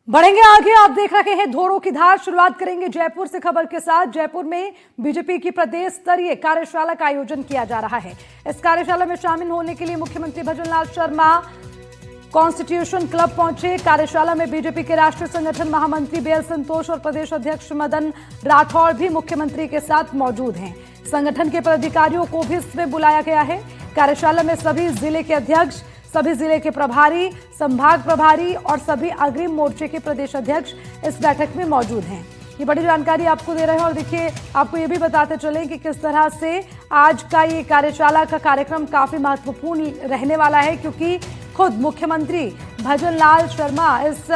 बढ़ेंगे आगे। आप देख रहे हैं धोरों की धार। शुरुआत करेंगे जयपुर से खबर के साथ। जयपुर में बीजेपी की प्रदेश स्तरीय कार्यशाला का आयोजन किया जा रहा है। इस कार्यशाला में शामिल होने के लिए मुख्यमंत्री भजनलाल शर्मा कॉन्स्टिट्यूशन क्लब पहुंचे। कार्यशाला में बीजेपी के राष्ट्रीय संगठन महामंत्री बीएल संतोष और प्रदेश अध्यक्ष मदन राठौड़ भी मुख्यमंत्री के साथ मौजूद हैं। संगठन के पदाधिकारियों को भी इसमें बुलाया गया है। कार्यशाला में सभी जिले के अध्यक्ष, सभी जिले के प्रभारी, संभाग प्रभारी और सभी अग्रिम मोर्चे के प्रदेश अध्यक्ष इस बैठक में मौजूद हैं। ये बड़ी जानकारी आपको दे रहे हैं। और देखिए, आपको ये भी बताते चलें कि किस तरह से आज का ये कार्यशाला का कार्यक्रम काफी महत्वपूर्ण रहने वाला है, क्योंकि खुद मुख्यमंत्री भजनलाल शर्मा इस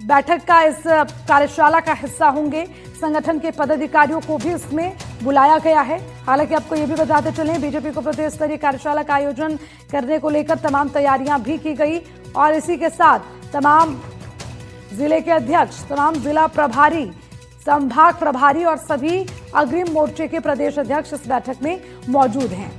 बैठक का, इस कार्यशाला का हिस्सा होंगे। संगठन के पदाधिकारियों को भी इसमें बुलाया गया है। हालांकि आपको ये भी बताते चलें, बीजेपी को प्रदेश स्तरीय कार्यशाला का आयोजन करने को लेकर तमाम तैयारियां भी की गई और इसी के साथ तमाम जिले के अध्यक्ष, तमाम जिला प्रभारी, संभाग प्रभारी और सभी अग्रिम मोर्चे के प्रदेश अध्यक्ष इस बैठक में मौजूद हैं।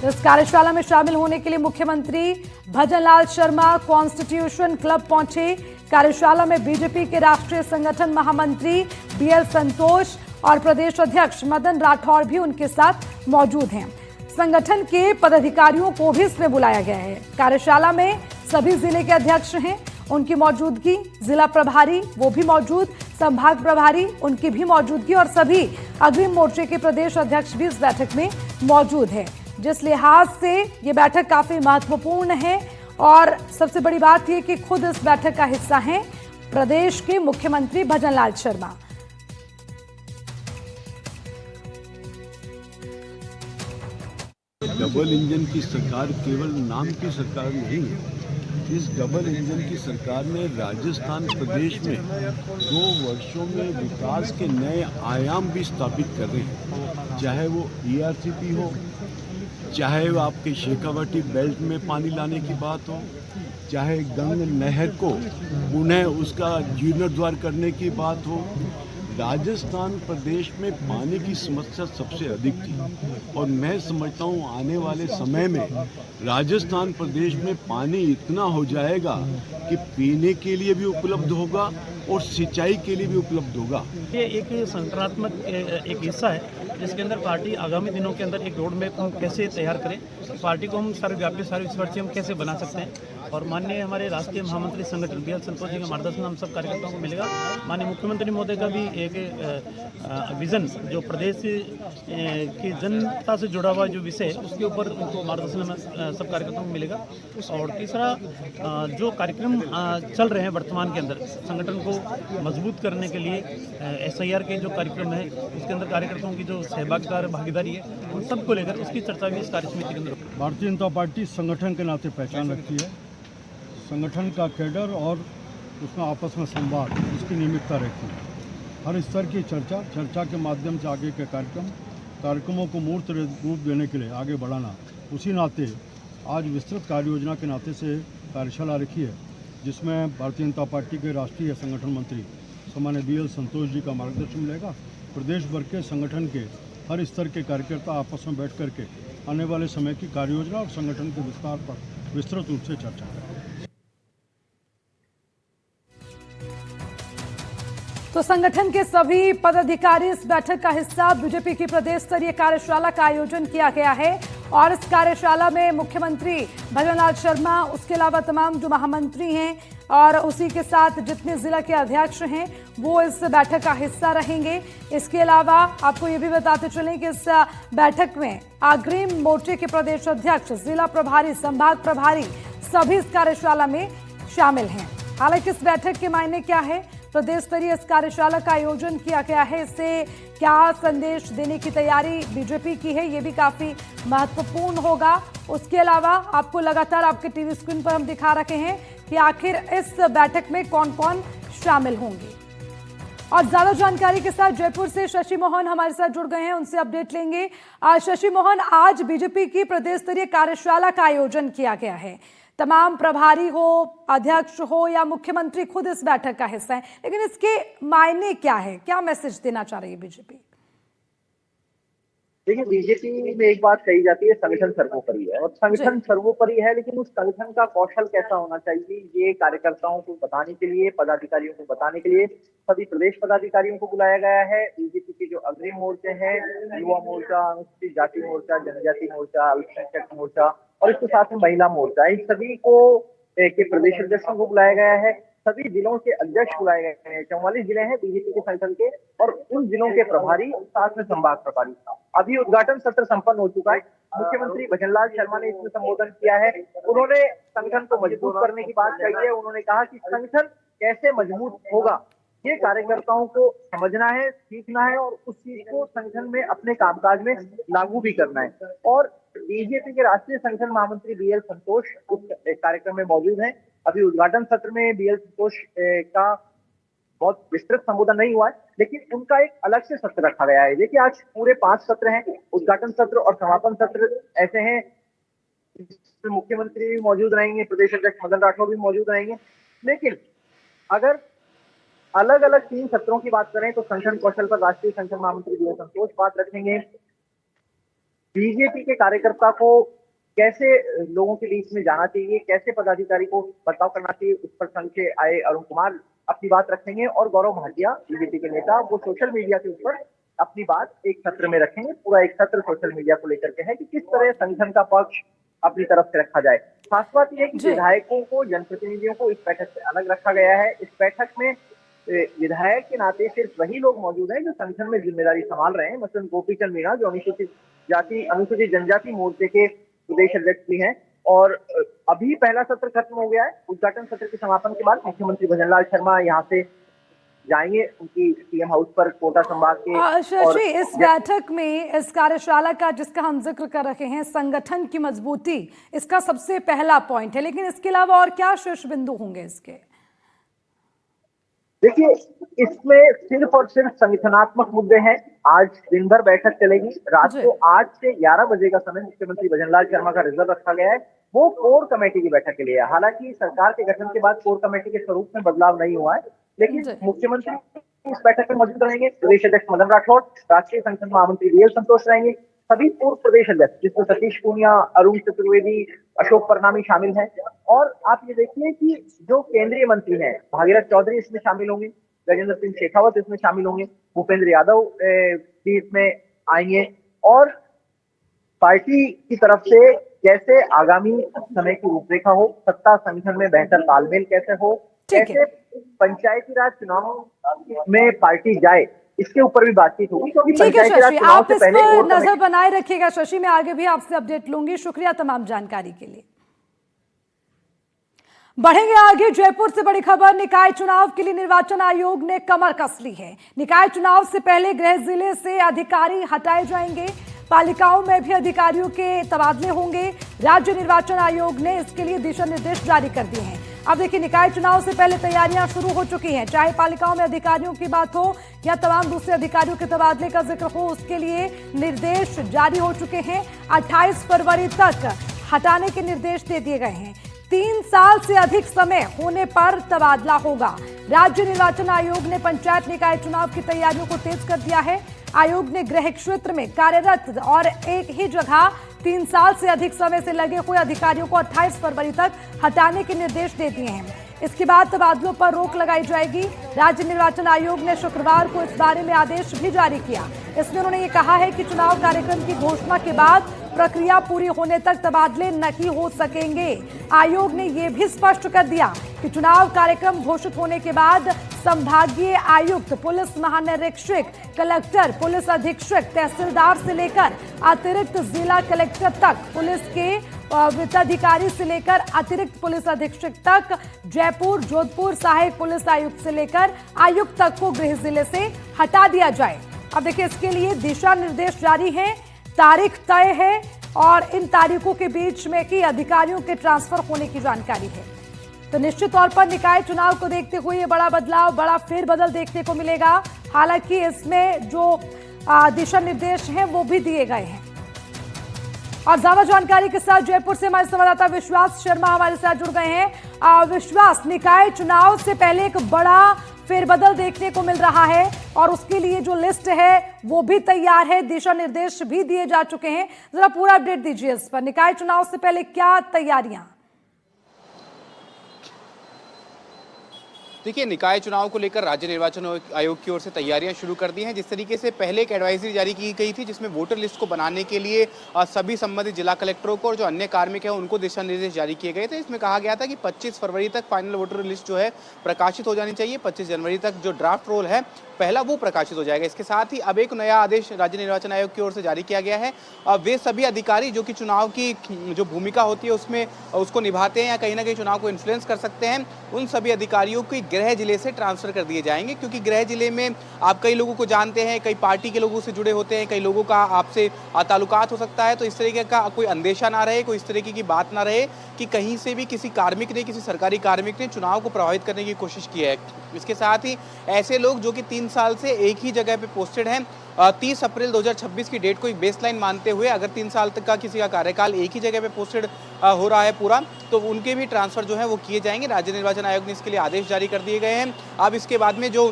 इस कार्यशाला में शामिल होने के लिए मुख्यमंत्री भजनलाल शर्मा कॉन्स्टिट्यूशन क्लब पहुंचे। कार्यशाला में बीजेपी के राष्ट्रीय संगठन महामंत्री बीएल संतोष और प्रदेश अध्यक्ष मदन राठौड़ भी उनके साथ मौजूद हैं। संगठन के पदाधिकारियों को भी इसमें बुलाया गया है। कार्यशाला में सभी जिले के अध्यक्ष हैं, उनकी मौजूदगी, जिला प्रभारी वो भी मौजूद, संभाग प्रभारी उनकी भी मौजूदगी और सभी अग्रिम मोर्चे के प्रदेश अध्यक्ष भी इस बैठक में मौजूद है। जिस लिहाज से ये बैठक काफी महत्वपूर्ण है और सबसे बड़ी बात यह कि खुद इस बैठक का हिस्सा हैं प्रदेश के मुख्यमंत्री भजनलाल शर्मा। डबल इंजन की सरकार केवल नाम की सरकार नहीं है। इस डबल इंजन की सरकार ने राजस्थान प्रदेश में 2 वर्षों में विकास के नए आयाम भी स्थापित कर रहे हैं। चाहे वो ईआरसीपी हो, चाहे वो आपके शेखावाटी बेल्ट में पानी लाने की बात हो, चाहे गंग नहर को पुनः उसका जीर्णोद्धार करने की बात हो। राजस्थान प्रदेश में पानी की समस्या सबसे अधिक थी और मैं समझता हूँ आने वाले समय में राजस्थान प्रदेश में पानी इतना हो जाएगा कि पीने के लिए भी उपलब्ध होगा और सिंचाई के लिए भी उपलब्ध होगा। ये एक संगठनात्मक एक हिस्सा है जिसके अंदर पार्टी आगामी दिनों के अंदर एक रोड मैप हम कैसे तैयार करें, पार्टी को हम सर्वव्यापी सर्वस्पर्शी हम कैसे बना सकते हैं। और माननीय हमारे राष्ट्रीय महामंत्री संगठन बीएल संतोष जी का मार्गदर्शन हम सब कार्यकर्ताओं को मिलेगा। माननीय मुख्यमंत्री महोदय का भी एक विजन जो प्रदेश की जनता से जुड़ा हुआ जो विषय है उसके ऊपर उनको मार्गदर्शन में सब कार्यकर्ताओं को मिलेगा। और तीसरा जो कार्यक्रम चल रहे हैं वर्तमान के अंदर संगठन को मजबूत करने के लिए SIR के जो कार्यक्रम है उसके अंदर कार्यकर्ताओं की जो सहभागिता भागीदारी है उन सबको लेकर उसकी चर्चा भी इस कार्यसमिति के अंदर। भारतीय जनता पार्टी संगठन के नाते पहचान रखती है। संगठन का कैडर और उसमें आपस में संवाद, उसकी नियमितता रहती है। हर स्तर की चर्चा के माध्यम से आगे के कार्यक्रमों को मूर्त रूप देने के लिए आगे बढ़ाना, उसी नाते आज विस्तृत कार्य योजना के नाते से कार्यशाला रखी है, जिसमें भारतीय जनता पार्टी के राष्ट्रीय संगठन मंत्री सामान्य बीएल संतोष जी का मार्गदर्शन मिलेगा। प्रदेश भर के संगठन के हर स्तर के कार्यकर्ता आपस में बैठ करके आने वाले समय की कार्य योजना और संगठन के विस्तार पर विस्तृत रूप से चर्चा करें। तो संगठन के सभी पदाधिकारी इस बैठक का हिस्सा। बीजेपी की प्रदेश स्तरीय कार्यशाला का आयोजन किया गया है और इस कार्यशाला में मुख्यमंत्री भजनलाल शर्मा, उसके अलावा तमाम जो महामंत्री हैं और उसी के साथ जितने जिला के अध्यक्ष हैं वो इस बैठक का हिस्सा रहेंगे। इसके अलावा आपको ये भी बताते चलें कि इस बैठक में अग्रिम मोर्चे के प्रदेश अध्यक्ष, जिला प्रभारी, संभाग प्रभारी सभी इस कार्यशाला में शामिल हैं। हालांकि इस बैठक के मायने क्या है, प्रदेश स्तरीय इस कार्यशाला का आयोजन किया गया है, इससे क्या संदेश देने की तैयारी बीजेपी की है, ये भी काफी महत्वपूर्ण होगा। उसके अलावा आपको लगातार आपके टीवी स्क्रीन पर हम दिखा रहे हैं कि आखिर इस बैठक में कौन कौन शामिल होंगे। और ज्यादा जानकारी के साथ जयपुर से शशि मोहन हमारे साथ जुड़ गए हैं, उनसे अपडेट लेंगे। शशि मोहन, आज बीजेपी की प्रदेश स्तरीय कार्यशाला का आयोजन किया गया है। तमाम प्रभारी हो, अध्यक्ष हो या मुख्यमंत्री खुद इस बैठक का हिस्सा है, लेकिन इसके मायने क्या है, क्या मैसेज देना चाह रही है बीजेपी? देखिए, बीजेपी में एक बात कही जाती है, संगठन सर्वोपरि है और संगठन सर्वोपरि है, लेकिन उस संगठन का कौशल कैसा होना चाहिए ये कार्यकर्ताओं को बताने के लिए, पदाधिकारियों को बताने के लिए सभी प्रदेश पदाधिकारियों को बुलाया गया है। बीजेपी के जो अग्रिम मोर्चे हैं, युवा मोर्चा, अनुसूचित जाति मोर्चा, जनजाति मोर्चा, अल्पसंख्यक मोर्चा और इसके साथ में महिला मोर्चा, इन सभी को के प्रदेश अध्यक्षों को बुलाया गया है। सभी जिलों के अध्यक्ष बुलाए गए हैं। 44 जिले हैं बीजेपी के संगठन के और उन जिलों के प्रभारी, साथ में संभाग प्रभारी। अभी उद्घाटन सत्र संपन्न हो चुका है। मुख्यमंत्री भजनलाल शर्मा ने इसमें संबोधन किया है। उन्होंने संगठन को मजबूत करने की बात कही है। उन्होंने कहा कि संगठन कैसे मजबूत होगा ये कार्यकर्ताओं को समझना है, सीखना है और उस चीज को संगठन में अपने कामकाज में लागू भी करना है। और बीजेपी के राष्ट्रीय संगठन महामंत्री बीएल संतोष उस कार्यक्रम में मौजूद हैं। अभी उद्घाटन सत्र में बीएल संतोष का बहुत विस्तृत संबोधन नहीं हुआ है, लेकिन उनका एक अलग से सत्र रखा गया है। देखिए, आज पूरे 5 सत्र हैं, उद्घाटन सत्र और समापन सत्र ऐसे हैं। इसमें मुख्यमंत्री भी मौजूद रहेंगे, प्रदेश अध्यक्ष मदन राठौर भी मौजूद रहेंगे। लेकिन अगर अलग अलग 3 सत्रों की बात करें तो संगठन कौशल पर राष्ट्रीय संगठन महामंत्री बीएल संतोष बात रखेंगे। बीजेपी के कार्यकर्ता को कैसे लोगों के बीच में जाना चाहिए, कैसे पदाधिकारी को बर्ताव करना चाहिए, उस पर संघ से आए अरुण कुमार अपनी बात रखेंगे और गौरव भाटिया बीजेपी के नेता वो सोशल मीडिया के ऊपर अपनी बात एक सत्र में रखेंगे। पूरा एक सत्र सोशल मीडिया को लेकर के है कि किस तरह संगठन का पक्ष अपनी तरफ से रखा जाए। खास बात यह है कि विधायकों को, जनप्रतिनिधियों को इस बैठक से अलग रखा गया है। इस बैठक में विधायक के नाते सिर्फ वही लोग मौजूद हैं जो संगठन में जिम्मेदारी संभाल रहे हैं। मसलन गोपीचंद मीणा जो अनुसूचित जनजाति मोर्चे के प्रदेश अध्यक्ष भी हैं। और अभी पहला सत्र खत्म हो गया है। उद्घाटन सत्र के समापन के बाद मुख्यमंत्री भजनलाल शर्मा यहाँ से जाएंगे उनकी सीएम हाउस पर कोटा संभाग के। शशि, इस बैठक में, इस कार्यशाला का जिसका हम जिक्र कर रहे हैं, संगठन की मजबूती, इसका सबसे पहला पॉइंट है, लेकिन इसके अलावा और क्या शीर्ष बिंदु होंगे इसके? देखिए, इसमें सिर्फ और सिर्फ संगठनात्मक मुद्दे हैं। आज दिन भर बैठक चलेगी। रात को 8 से 11 बजे का समय मुख्यमंत्री भजनलाल शर्मा का रिजर्व रखा गया है। वो कोर कमेटी की बैठक के लिए है। हालांकि सरकार के गठन के बाद कोर कमेटी के स्वरूप में बदलाव नहीं हुआ है, लेकिन मुख्यमंत्री इस बैठक में मौजूद रहेंगे। प्रदेश अध्यक्ष मदन राठौर, राष्ट्रीय संगठन महामंत्री बीएल संतोष रहेंगे, सभी पूर्व प्रदेश अध्यक्ष जिसमें सतीश पूनिया, अरुण चतुर्वेदी, अशोक परनामी शामिल हैं। और आप ये देखिए कि जो केंद्रीय मंत्री हैं, भागीरथ चौधरी इसमें शामिल होंगे, गजेंद्र सिंह शेखावत इसमें शामिल होंगे, भूपेंद्र यादव भी इसमें आएंगे। और पार्टी की तरफ से कैसे आगामी समय की रूपरेखा हो, सत्ता संगठन में बेहतर तालमेल कैसे हो, कैसे पंचायती राज चुनाव में पार्टी जाए, इसके ऊपर भी बातचीत होगी। क्योंकि पंचायती राज चुनाव से पहले आप इस पर नजर बनाए रखिएगा शशि, मैं आगे भी आपसे अपडेट लूंगी। शुक्रिया तमाम जानकारी के लिए। बढ़ेंगे आगे। जयपुर से बड़ी खबर, निकाय चुनाव के लिए निर्वाचन आयोग ने कमर कस ली है। निकाय चुनाव से पहले गृह जिले से अधिकारी हटाए जाएंगे। पालिकाओं में भी अधिकारियों के तबादले होंगे। राज्य निर्वाचन आयोग ने इसके लिए दिशा निर्देश जारी कर दिए हैं। अब देखिए, निकाय चुनाव से पहले तैयारियां शुरू हो चुकी हैं। चाहे पालिकाओं में अधिकारियों की बात हो या तमाम दूसरे अधिकारियों के तबादले का जिक्र हो, उसके लिए निर्देश जारी हो चुके हैं। 28 फरवरी तक हटाने के निर्देश दे दिए गए हैं। 3 साल से अधिक समय होने पर तबादला होगा। राज्य निर्वाचन आयोग ने पंचायत निकाय चुनाव की तैयारियों को तेज कर दिया है। आयोग ने गृह क्षेत्र में कार्यरत और एक ही जगह 3 साल से अधिक समय से लगे हुए अधिकारियों को 28 फरवरी तक हटाने के निर्देश दे दिए हैं। इसके बाद तबादलों पर रोक लगाई जाएगी। राज्य निर्वाचन आयोग ने शुक्रवार को इस बारे में आदेश भी जारी किया। इसमें उन्होंने ये कहा है कि चुनाव कार्यक्रम की घोषणा के बाद प्रक्रिया पूरी होने तक तबादले नहीं हो सकेंगे। आयोग ने यह भी स्पष्ट कर दिया कि चुनाव कार्यक्रम घोषित होने के बाद संभागीय आयुक्त, पुलिस महानिरीक्षक, कलेक्टर, पुलिस अधीक्षक, तहसीलदार से लेकर अतिरिक्त जिला कलेक्टर तक, पुलिस के वित्ताधिकारी से लेकर अतिरिक्त पुलिस अधीक्षक तक, जयपुर, जोधपुर सहायक पुलिस आयुक्त से लेकर आयुक्त तक को गृह जिले से हटा दिया जाए। अब देखिए, इसके लिए दिशा निर्देश जारी हैं, तारीख तय है और इन तारीखों के बीच में की अधिकारियों के ट्रांसफर होने की जानकारी है। तो निश्चित तौर पर निकाय चुनाव को देखते हुए ये बड़ा बदलाव, बड़ा फेरबदल देखने को मिलेगा। हालांकि इसमें जो दिशा निर्देश हैं वो भी दिए गए हैं। और ज्यादा जानकारी के साथ जयपुर से हमारे संवाददाता विश्वास शर्मा हमारे साथ जुड़ गए हैं। विश्वास, निकाय चुनाव से पहले एक बड़ा फेरबदल देखने को मिल रहा है और उसके लिए जो लिस्ट है वो भी तैयार है, दिशा निर्देश भी दिए जा चुके हैं। जरा पूरा अपडेट दीजिए इस पर, निकाय चुनाव से पहले क्या तैयारियां? देखिए, निकाय चुनाव को लेकर राज्य निर्वाचन आयोग की ओर से तैयारियां शुरू कर दी हैं। जिस तरीके से पहले एक एडवाइजरी जारी की गई थी जिसमें वोटर लिस्ट को बनाने के लिए सभी संबंधित जिला कलेक्टरों को और जो अन्य कार्मिक हैं उनको दिशा निर्देश जारी किए गए थे। इसमें कहा गया था कि 25 फरवरी तक फाइनल वोटर लिस्ट जो है प्रकाशित हो जानी चाहिए। 25 जनवरी तक जो ड्राफ्ट रोल है पहला वो प्रकाशित हो जाएगा। इसके साथ ही अब एक नया आदेश राज्य निर्वाचन आयोग की ओर से जारी किया गया है। वे सभी अधिकारी जो कि चुनाव की जो भूमिका होती है उसमें उसको निभाते हैं या कहीं ना कहीं चुनाव को इन्फ्लुएंस कर सकते हैं, उन सभी अधिकारियों को गृह जिले से ट्रांसफर कर दिए जाएंगे। क्योंकि गृह जिले में आप कई लोगों को जानते हैं, कई पार्टी के लोगों से जुड़े होते हैं, कई लोगों का आपसे ताल्लुकात हो सकता है। तो इस तरीके का कोई अंदेशा ना रहे, कोई इस तरीके की बात ना रहे कि कहीं से भी किसी कार्मिक ने, किसी सरकारी कार्मिक ने चुनाव को प्रभावित करने की कोशिश की है। इसके साथ ही ऐसे लोग जो कि 3 साल से एक ही जगह पे पोस्टेड हैं, 30 अप्रैल 2026 की डेट को एक बेसलाइन मानते हुए अगर 3 साल तक का किसी का कार्यकाल एक ही जगह पे पोस्टेड हो रहा है पूरा, तो उनके भी ट्रांसफर जो है वो किए जाएंगे। राज्य निर्वाचन आयोग ने इसके लिए आदेश जारी कर दिए गए हैं। अब इसके बाद में जो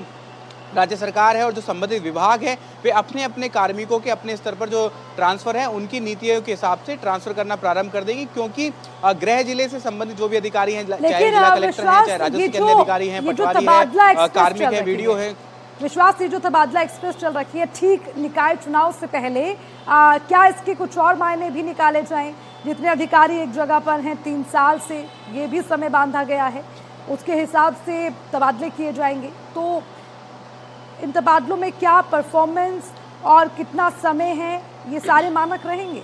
राज्य सरकार है और जो संबंधित विभाग है वे अपने अपने कार्मिकों के अपने स्तर पर जो ट्रांसफर है उनकी नीतियों के हिसाब से ट्रांसफर करना प्रारंभ कर देंगी। क्योंकि गृह जिले से संबंधित जो भी अधिकारी हैं, चाहे जिला कलेक्टर हैं, चाहे राजस्व के अन्य अधिकारी हैं, पटवारी है, कार्मिक है, वीडियो है, विश्वास, ये जो तबादला एक्सप्रेस चल रखी है ठीक निकाय चुनाव से पहले, क्या इसके कुछ और मायने भी निकाले जाएं? जितने अधिकारी एक जगह पर हैं 3 साल से, ये भी समय बांधा गया है, उसके हिसाब से तबादले किए जाएंगे। तो इन तबादलों में क्या परफॉर्मेंस और कितना समय है, ये सारे मानक रहेंगे?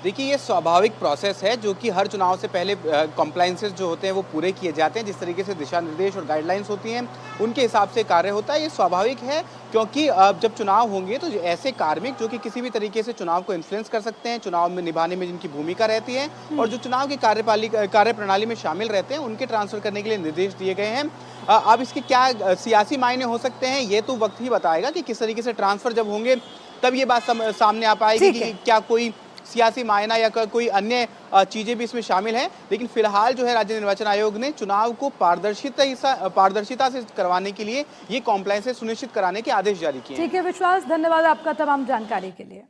देखिए, ये स्वाभाविक प्रोसेस है जो कि हर चुनाव से पहले कॉम्प्लायंसेस जो होते हैं वो पूरे किए जाते हैं। जिस तरीके से दिशा निर्देश और गाइडलाइंस होती हैं उनके हिसाब से कार्य होता है। ये स्वाभाविक है क्योंकि जब चुनाव होंगे तो ऐसे कार्मिक जो कि किसी भी तरीके से चुनाव को इन्फ्लुएंस कर सकते हैं, चुनाव में निभाने में जिनकी भूमिका रहती है और जो चुनाव की कार्यप्रणाली में शामिल रहते हैं, उनके ट्रांसफर करने के लिए निर्देश दिए गए हैं। अब इसके क्या सियासी मायने हो सकते हैं ये तो वक्त ही बताएगा कि किस तरीके से ट्रांसफर जब होंगे तब ये बात सामने आ पाएगी कि क्या कोई सियासी मायना या कोई अन्य चीजें भी इसमें शामिल हैं। लेकिन फिलहाल जो है राज्य निर्वाचन आयोग ने चुनाव को पारदर्शिता से करवाने के लिए ये कॉम्प्लायंसेस सुनिश्चित कराने के आदेश जारी किए हैं। ठीक है विश्वास, धन्यवाद आपका तमाम जानकारी के लिए।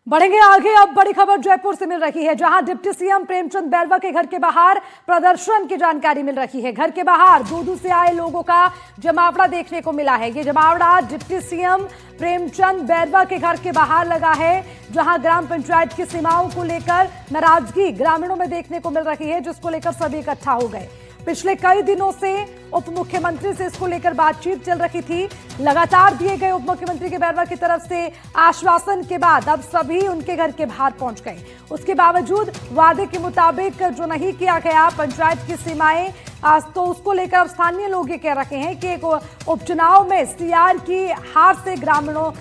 बढ़ेंगे आगे, अब बड़ी खबर जयपुर से मिल रही है जहां डिप्टी सीएम प्रेमचंद बैरवा के घर के बाहर प्रदर्शन की जानकारी मिल रही है। घर के बाहर दूर-दूर से आए लोगों का जमावड़ा देखने को मिला है। ये जमावड़ा डिप्टी सीएम प्रेमचंद बैरवा के घर के बाहर लगा है जहां ग्राम पंचायत की सीमाओं को लेकर नाराजगी ग्रामीणों में देखने को मिल रही है, जिसको लेकर सभी इकट्ठा हो गए। पिछले कई दिनों से उप मुख्यमंत्री से इसको लेकर बातचीत चल रही थी। लगातार दिए गए उप मुख्यमंत्री के बैरवा की तरफ से आश्वासन के बाद अब सभी उनके घर के बाहर पहुंच गए। उसके बावजूद वादे के मुताबिक जो नहीं किया गया पंचायत की सीमाएं, आज तो उसको लेकर अब स्थानीय लोग ये कह रहे हैं कि एक उपचुनाव में सीआर की हार से ग्रामीणों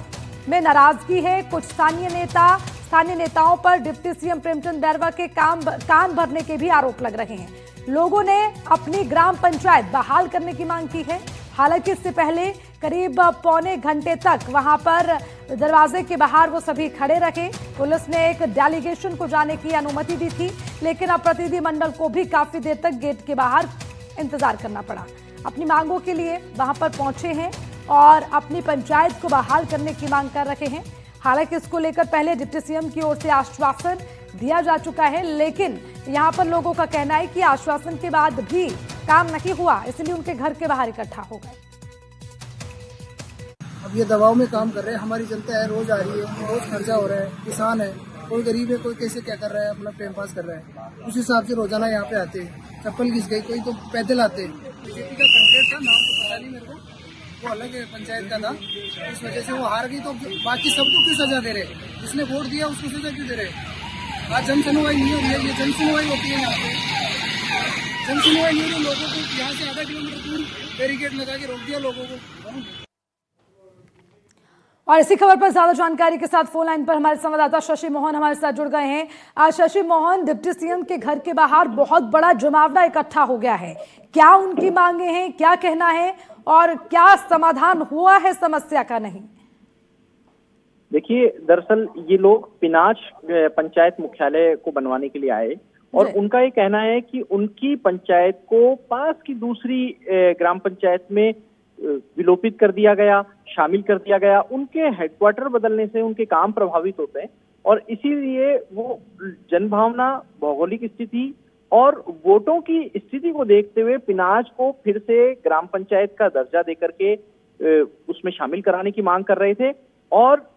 में नाराजगी है। कुछ स्थानीय नेताओं पर डिप्टी सीएम प्रेमचंद बैरवा के कान भरने के भी आरोप लग रहे हैं। लोगों ने अपनी ग्राम पंचायत बहाल करने की मांग की है। हालांकि इससे पहले करीब पौने घंटे तक वहां पर दरवाजे के बाहर वो सभी खड़े रहे। पुलिस ने एक डेलीगेशन को जाने की अनुमति दी थी, लेकिन अब प्रतिनिधिमंडल को भी काफी देर तक गेट के बाहर इंतजार करना पड़ा। अपनी मांगों के लिए वहां पर पहुंचे हैं और अपनी पंचायत को बहाल करने की मांग कर रहे हैं। हालांकि इसको लेकर पहले डिप्टी सीएम की ओर से आश्वासन दिया जा चुका है, लेकिन यहां पर लोगों का कहना है कि आश्वासन के बाद भी काम नहीं हुआ, इसलिए उनके घर के बाहर इकट्ठा हो गए। अब ये दबाव में काम कर रहे हैं। हमारी जनता है, रोज आ रही है, रोज खर्चा हो रहा है, किसान है, कोई गरीब है, कोई कैसे क्या कर रहा है, अपना टाइम पास कर रहा है। उस हिसाब से रोजाना यहाँ पे आते हैं। चप्पल घिस गई, कोई तो पैदल आते हैं। बीजेपी का कैंडिडेट था, नाम तो पता नहीं मेरे को, वो अलग पंचायत का था, इस वजह से वो हार गई। तो बाकी सबको क्यों सजा दे रहे? जिसने वोट दिया उसको सजा क्यों दे रहे? आज जन सुनवाई नहीं हो रही है। ये जन सुनवाई होती है यहाँ पे, जन सुनवाई नहीं हो रही। लोगों को यहाँ से आधा किलोमीटर दूर बैरिकेड लगा के रोक दिया लोगों को। और इसी खबर पर ज्यादा जानकारी के साथ फोन लाइन पर हमारे संवाददाता शशि मोहन हमारे साथ जुड़ गए हैं। आज शशि मोहन, डिप्टी सीएम के घर के बाहर बहुत बड़ा जमावड़ा इकट्ठा हो गया है, क्या उनकी मांगे हैं, क्या कहना है और क्या समाधान हुआ है समस्या का? नहीं, देखिए, दरअसल ये लोग पिनाच पंचायत मुख्यालय को बनवाने के लिए आए और जी। उनका ये कहना है कि उनकी पंचायत को पास की दूसरी ग्राम पंचायत में विलोपित कर दिया गया, शामिल कर दिया गया। उनके हेडक्वार्टर बदलने से उनके काम प्रभावित होते हैं और इसीलिए वो जनभावना, भौगोलिक स्थिति और वोटों की स्थिति को देखते हुए पिनाज को फिर से ग्राम पंचायत का दर्जा देकर के उसमें शामिल कराने की मांग कर रहे थे। और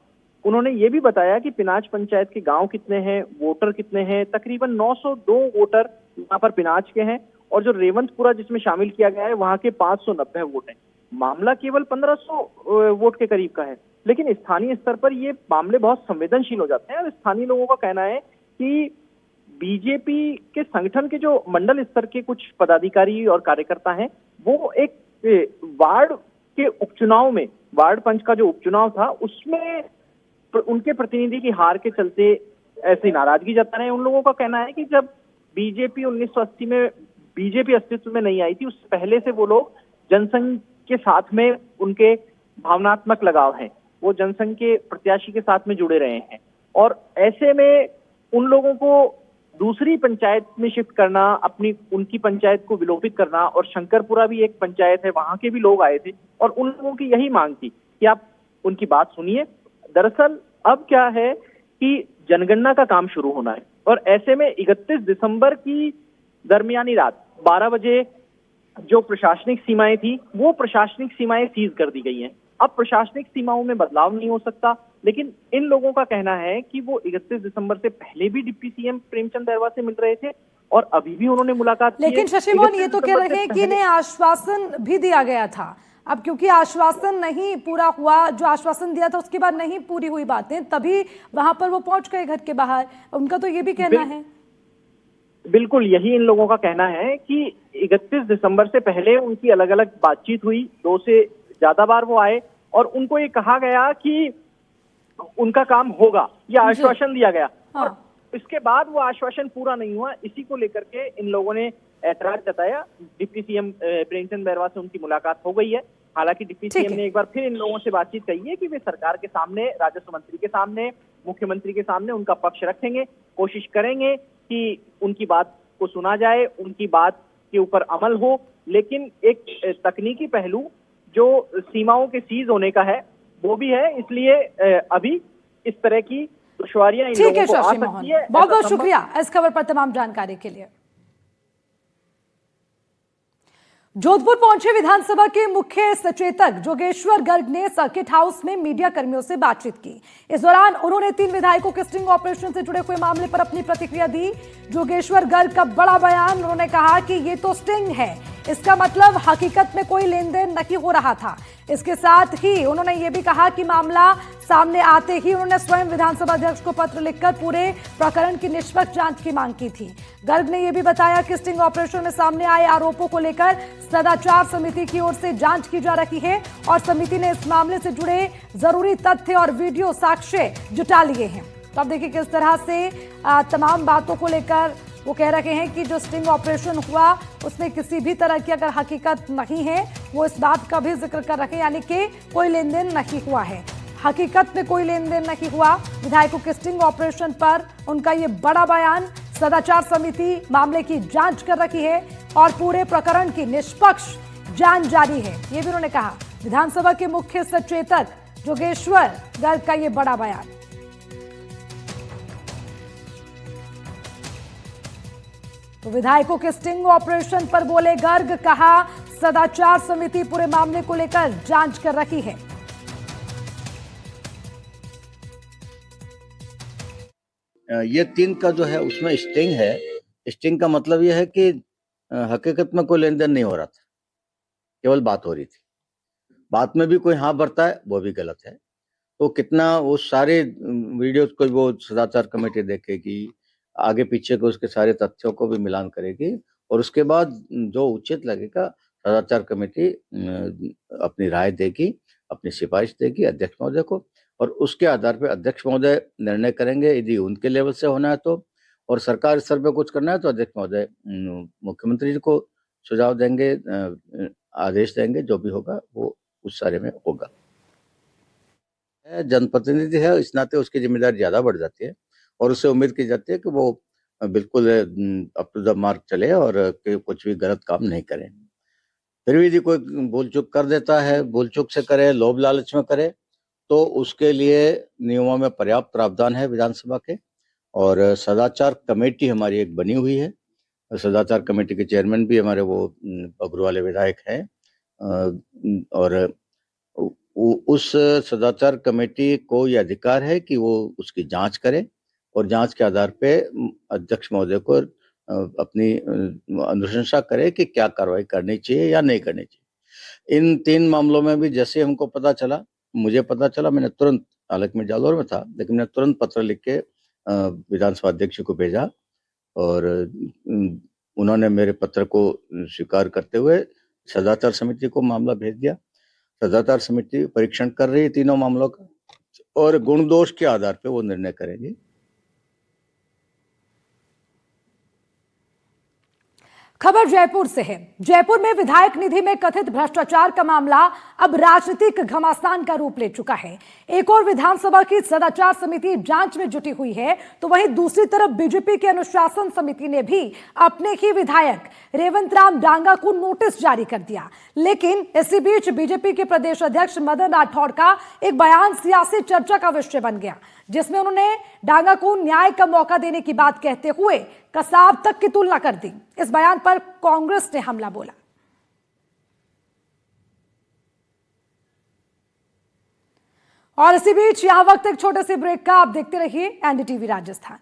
उन्होंने ये भी बताया कि पिनाज पंचायत के गांव कितने हैं, वोटर कितने हैं। तकरीबन 902 वोटर यहाँ पर पिनाज के हैं और जो रेवंतपुरा जिसमें शामिल किया गया है वहां के 590 वोट हैं। मामला केवल 1500 वोट के करीब का है, लेकिन स्थानीय स्तर पर ये मामले बहुत संवेदनशील हो जाते हैं और स्थानीय लोगों का कहना है कि बीजेपी के संगठन के जो मंडल स्तर के कुछ पदाधिकारी और कार्यकर्ता हैं, वो एक वार्ड के उपचुनाव में, वार्ड पंच का जो उपचुनाव था उसमें उनके प्रतिनिधि की हार के चलते ऐसी नाराजगी जता रहे हैं। उन लोगों का कहना है कि जब बीजेपी 1980 में बीजेपी अस्तित्व में नहीं आई थी, उससे पहले से वो लोग जनसंघ के साथ में उनके भावनात्मक लगाव हैं, वो जनसंघ के प्रत्याशी के साथ में जुड़े रहे हैं और ऐसे में उन लोगों को दूसरी पंचायत में शिफ्ट करना, उनकी पंचायत को विलोपित करना। और शंकरपुरा भी एक पंचायत है, वहां के भी लोग आए थे और उन लोगों की यही मांग थी कि आप उनकी बात सुनिए। दरअसल अब क्या है कि जनगणना का काम शुरू होना है और ऐसे में 31 दिसंबर की दरमियानी रात 12 बजे जो प्रशासनिक सीमाएं थी, वो प्रशासनिक सीमाएं सीज कर दी गई हैं। अब प्रशासनिक सीमाओं में बदलाव नहीं हो सकता, लेकिन इन लोगों का कहना है कि वो 31 दिसंबर से पहले भी डिप्टी सीएम प्रेमचंद बैरवा से मिल रहे थे और अभी भी उन्होंने मुलाकात की है। लेकिन शशि मोहन ये तो कह रहे हैं कि इन्हें आश्वासन भी दिया गया था। अब क्योंकि आश्वासन नहीं पूरा हुआ, जो आश्वासन दिया था उसके बाद नहीं पूरी हुई बातें, तभी वहां पर वो पहुंच गए घर के बाहर। उनका तो ये भी कहना है। बिल्कुल यही इन लोगों का कहना है कि 31 दिसंबर से पहले उनकी अलग अलग बातचीत हुई, 2 से ज्यादा बार वो आए और उनको ये कहा गया कि उनका काम होगा, यह आश्वासन दिया गया। हाँ। और इसके बाद वो आश्वासन पूरा नहीं हुआ। इसी को लेकर के इन लोगों ने ऐतराज जताया। डिप्टी सीएम प्रेमचंद बैरवा से उनकी मुलाकात हो गई है। हालांकि डिप्टी सीएम ने एक बार फिर इन लोगों से बातचीत कही है कि वे सरकार के सामने, राजस्व मंत्री के सामने, मुख्यमंत्री के सामने उनका पक्ष रखेंगे, कोशिश करेंगे कि उनकी बात को सुना जाए, उनकी बात के ऊपर अमल हो। लेकिन एक तकनीकी पहलू जो सीमाओं के सीज होने का है वो भी है, इसलिए अभी इस तरह की दुश्वारियां इन लोगों को आ सकती है। बहुत बहुत शुक्रिया इस खबर पर तमाम जानकारी के लिए। जोधपुर पहुंचे विधानसभा के मुख्य सचेतक जोगेश्वर गर्ग ने सर्किट हाउस में मीडिया कर्मियों से बातचीत की। इस दौरान उन्होंने 3 विधायकों के स्टिंग ऑपरेशन से जुड़े हुए मामले पर अपनी प्रतिक्रिया दी। जोगेश्वर गर्ग का बड़ा बयान, उन्होंने कहा कि ये तो स्टिंग है, इसका मतलब हकीकत में कोई लेन देन नहीं हो रहा था। इसके साथ ही उन्होंने ये भी कहा कि मामला सामने आते ही उन्होंने स्वयं विधानसभा अध्यक्ष को पत्र लिखकर पूरे प्रकरण की निष्पक्ष जांच की मांग की थी। गर्ग ने यह भी बताया कि स्टिंग ऑपरेशन में सामने आए आरोपों को लेकर सदाचार समिति की ओर से जांच की जा रही है और समिति ने इस मामले से जुड़े जरूरी तथ्य और वीडियो साक्ष्य जुटा लिए हैं। तो अब देखिए किस तरह से तमाम बातों को लेकर वो कह रहे हैं कि जो स्टिंग ऑपरेशन हुआ उसमें किसी भी तरह की अगर हकीकत नहीं है, वो इस बात का भी जिक्र कर रहे हैं, यानी कि कोई लेन देन नहीं हुआ है, हकीकत में कोई लेन देन नहीं हुआ। विधायकों के स्टिंग ऑपरेशन पर उनका ये बड़ा बयान, सदाचार समिति मामले की जांच कर रही है और पूरे प्रकरण की निष्पक्ष जांच जारी है, ये भी उन्होंने कहा। विधानसभा के मुख्य सचेतक जोगेश्वर गर्ग का ये बड़ा बयान। तो विधायकों के स्टिंग ऑपरेशन पर बोले गर्ग, कहा सदाचार समिति पूरे मामले को लेकर जांच कर रही है। ये 3 का जो है उसमें स्टिंग है। स्टिंग का मतलब ये है कि हकीकत में कोई लेन देन नहीं हो रहा था, केवल बात हो रही थी। बात में भी कोई हाँ भरता है वो भी गलत है। तो कितना वो सारे वीडियोस को वो सदाचार कमेटी देखेगी, आगे पीछे को उसके सारे तथ्यों को भी मिलान करेगी और उसके बाद जो उचित लगेगा सदाचार कमेटी अपनी राय देगी, अपनी सिफारिश देगी अध्यक्ष महोदय को और उसके आधार पर अध्यक्ष महोदय निर्णय करेंगे। यदि उनके लेवल से होना है तो, और सरकार स्तर पर कुछ करना है तो अध्यक्ष महोदय मुख्यमंत्री जी को सुझाव देंगे, आदेश देंगे, जो भी होगा वो उस सारे में होगा। जनप्रतिनिधि है, इस नाते उसकी जिम्मेदारी ज्यादा बढ़ जाती है और उससे उम्मीद की जाती है कि वो बिल्कुल अप टू द मार्क चले और कुछ भी गलत काम नहीं करें। फिर भी यदि कोई भूल चूक कर देता है, भूल चूक से करे, लोभ लालच में करे, तो उसके लिए नियमों में पर्याप्त प्रावधान है विधानसभा के। और सदाचार कमेटी हमारी एक बनी हुई है। सदाचार कमेटी के चेयरमैन भी हमारे वो बबरू वाले विधायक हैं। और उस सदाचार कमेटी को ये अधिकार है कि वो उसकी जांच करे और जांच के आधार पे अध्यक्ष महोदय को अपनी अनुशंसा करे कि क्या कार्रवाई करनी चाहिए या नहीं करनी चाहिए। इन 3 मामलों में भी जैसे हमको पता चला, मुझे पता चला, मैंने तुरंत, हालांकि मैं जालौर में था, लेकिन मैंने तुरंत पत्र लिख के विधानसभा अध्यक्ष को भेजा और उन्होंने मेरे पत्र को स्वीकार करते हुए सदाचार समिति को मामला भेज दिया। सदाचार समिति परीक्षण कर रही है तीनों मामलों का और गुण दोष के आधार पे वो निर्णय करेगी। खबर जयपुर से है। जयपुर में विधायक निधि में कथित भ्रष्टाचार का मामला अब राजनीतिक घमासान का रूप ले चुका है। एक और विधानसभा की सदाचार समिति जांच में जुटी हुई है, तो वहीं दूसरी तरफ बीजेपी की अनुशासन समिति ने भी अपने ही विधायक रेवंत राम डांगा को नोटिस जारी कर दिया। लेकिन इसी बीच बीजेपी के प्रदेश अध्यक्ष मदन राठौड़ का एक बयान सियासी चर्चा का विषय बन गया, जिसमें उन्होंने डांगा को न्याय का मौका देने की बात कहते हुए कसाब तक की तुलना कर दी। इस बयान पर कांग्रेस ने हमला बोला। और इसी बीच यहां वक्त एक छोटे से ब्रेक का, आप देखते रहिए एनडीटीवी राजस्थान।